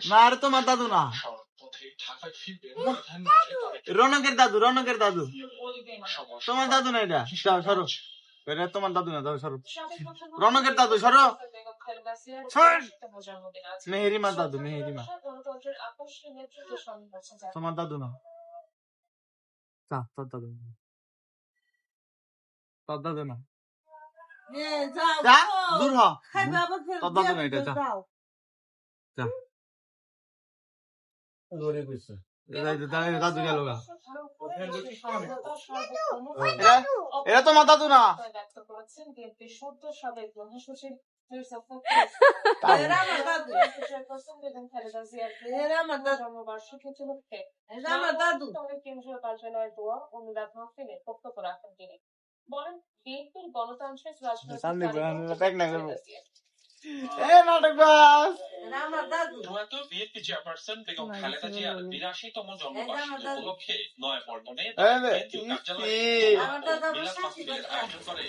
না আর তোমার দাদু না, রনকের দাদু, রনকের দাদু। তোমার দাদু না এটা, যাও সরো, এটা তোমার দাদু না, যাও সরো। রনকের দাদু সরো, মেহেরিমার দাদু, মেহেরিমা। তোমার দাদু না, তোর দাদু, তোর দাদু না, যা দূর হ, তোর দাদু না এটা, যা যা। দাদু গেল, এটা তোমার দাদু না। কেন্দ্রীয় কার্যালয়ের দোয়া অনুরাগ মাহফিলে বক্তব্য রাখেন তিনি। বলেন বিএনপির গণতান্ত্রিক বিএনপি চেয়ারপারসন বেগম খালেদা জিয়ার ৮২তম জন্মবার্ষিকী উপলক্ষে নয়াপল্টনে কেন্দ্রীয় কার্যালয়ে মিলাদ মাহফিলের আয়োজন করে।